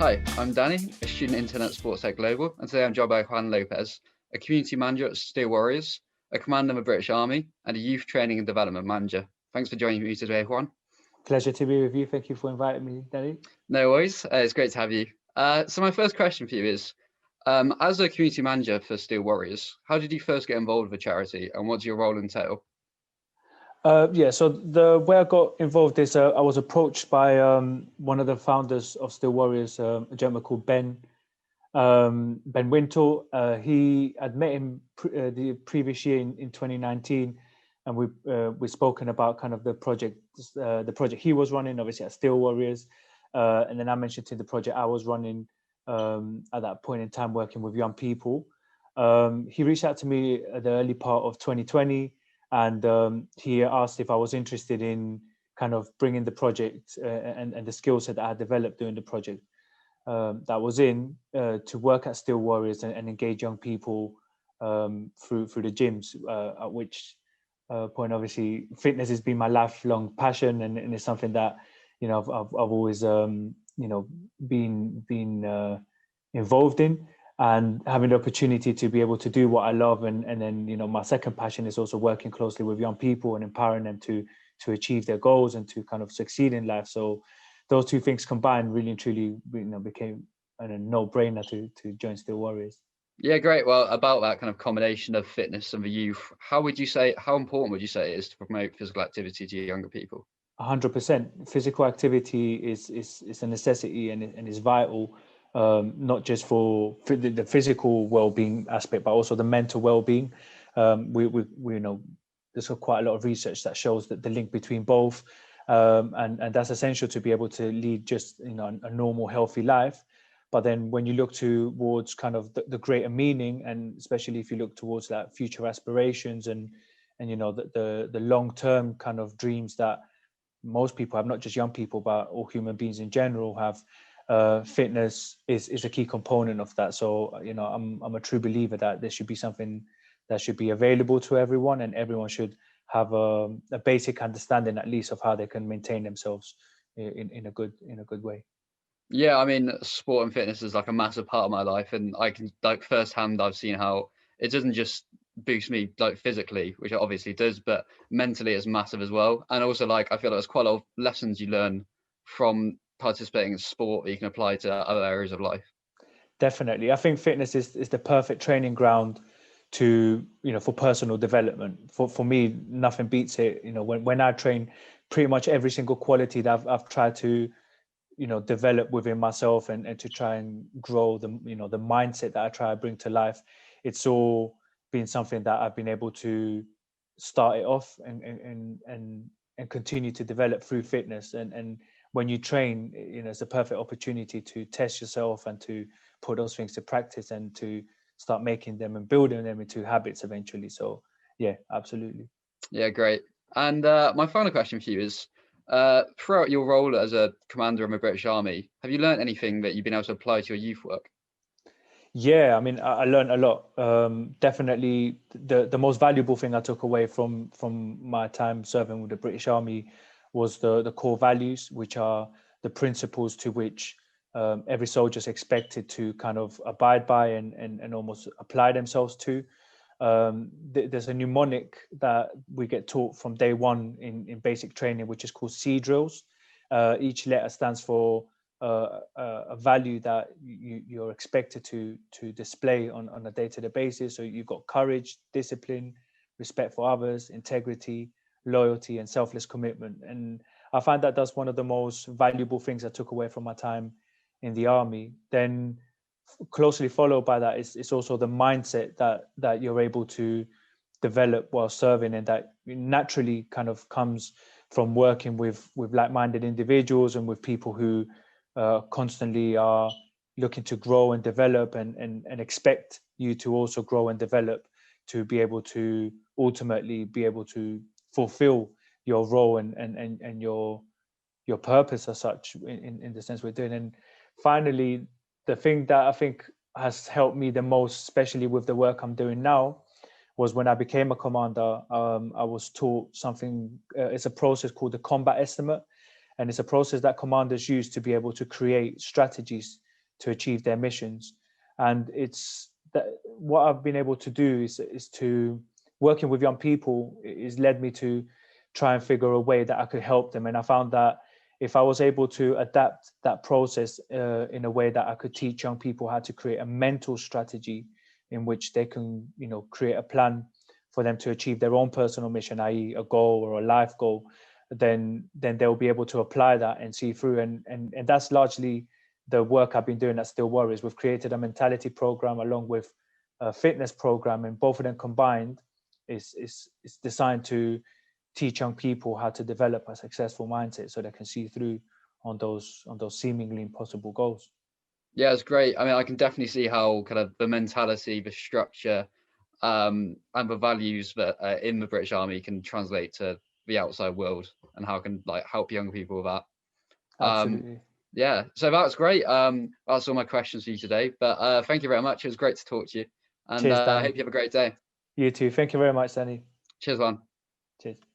Hi, I'm Danny, a student intern at Sports Tech Global, and today I'm joined by Juan Lopez, a community manager at Steel Warriors, a commander of the British Army, and a youth training and development manager. Thanks for joining me today, Juan. Pleasure to be with you. Thank you for inviting me, Danny. No worries, it's great to have you. So my first question for you is, as a community manager for Steel Warriors, how did you first get involved with the charity, and what does your role entail? So the way I got involved is I was approached by one of the founders of Steel Warriors, a gentleman called Ben Wintle. He had met him the previous year in 2019, and we've spoken about kind of the project he was running, obviously at Steel Warriors, and then I mentioned to the project I was running at that point in time, working with young people. He reached out to me at the early part of 2020. And he asked if I was interested in kind of bringing the project and the skill set that I had developed during the project that was in to work at Steel Warriors and engage young people through the gyms, at which point, obviously, fitness has been my lifelong passion, and it's something that, I've always, been involved in. And having the opportunity to be able to do what I love, and then my second passion is also working closely with young people and empowering them to achieve their goals and to kind of succeed in life. So those two things combined really and truly became a no-brainer to join Steel Warriors. Yeah, great. Well, about that kind of combination of fitness and the youth, how important would you say it is to promote physical activity to younger people? 100%. Physical activity is a necessity and is vital. Not just for the physical well-being aspect, but also the mental well-being. We know there's quite a lot of research that shows that the link between both, and that's essential to be able to lead just a normal, healthy life. But then when you look towards kind of the greater meaning, and especially if you look towards that future aspirations and the long-term kind of dreams that most people have, not just young people, but all human beings in general have. Fitness is a key component of that. So I'm a true believer that there should be something that should be available to everyone, and everyone should have a basic understanding, at least, of how they can maintain themselves in a good way. Yeah, I mean, sport and fitness is like a massive part of my life, and I can firsthand I've seen how it doesn't just boost me physically, which it obviously does, but mentally it's massive as well. And also I feel like there's quite a lot of lessons you learn from participating in sport that you can apply to other areas of life. Definitely. I think fitness is the perfect training ground to, for personal development. For me, nothing beats it. When I train, pretty much every single quality that I've tried to, develop within myself and to try and grow the mindset that I try to bring to life. It's all been something that I've been able to start it off and continue to develop through fitness. And when you train, it's a perfect opportunity to test yourself and to put those things to practice and to start making them and building them into habits eventually. So yeah, absolutely. Yeah, great. And my final question for you is, throughout your role as a commander in the British Army, have you learned anything that you've been able to apply to your youth work? Yeah, I mean, I learned a lot. Definitely, the most valuable thing I took away from my time serving with the British Army was the core values, which are the principles to which every soldier is expected to kind of abide by and almost apply themselves to. There's a mnemonic that we get taught from day one in basic training, which is called C drills. Each letter stands for a value that you're expected to display on a day-to-day basis. So you've got courage, discipline, respect for others, integrity, loyalty, and selfless commitment. And I find that that's one of the most valuable things I took away from my time in the army. Then closely followed by that is also the mindset that you're able to develop while serving, and that naturally kind of comes from working with like-minded individuals and with people who constantly are looking to grow and develop and expect you to also grow and develop to be able to ultimately be able to fulfill your role and your purpose as such in the sense we're doing. And finally, the thing that I think has helped me the most, especially with the work I'm doing now, was when I became a commander. I was taught something. It's a process called the combat estimate, and it's a process that commanders use to be able to create strategies to achieve their missions. And it's that what I've been able to do is to working with young people is led me to try and figure a way that I could help them. And I found that if I was able to adapt that process in a way that I could teach young people how to create a mental strategy in which they can, create a plan for them to achieve their own personal mission, i.e. a goal or a life goal, then they'll be able to apply that and see through. And that's largely the work I've been doing at Still Warriors. We've created a mentality program along with a fitness program, and both of them combined is designed to teach young people how to develop a successful mindset so they can see through on those seemingly impossible goals. Yeah, it's great. I mean, I can definitely see how kind of the mentality, the structure, and the values that are in the British Army can translate to the outside world, and how it can like help young people with that. Absolutely. Yeah, so that's great. That's all my questions for you today. But thank you very much. It was great to talk to you, and Cheers, I Danny. hope you have a great day. You too. Thank you very much, Danny. Cheers, Juan. Cheers.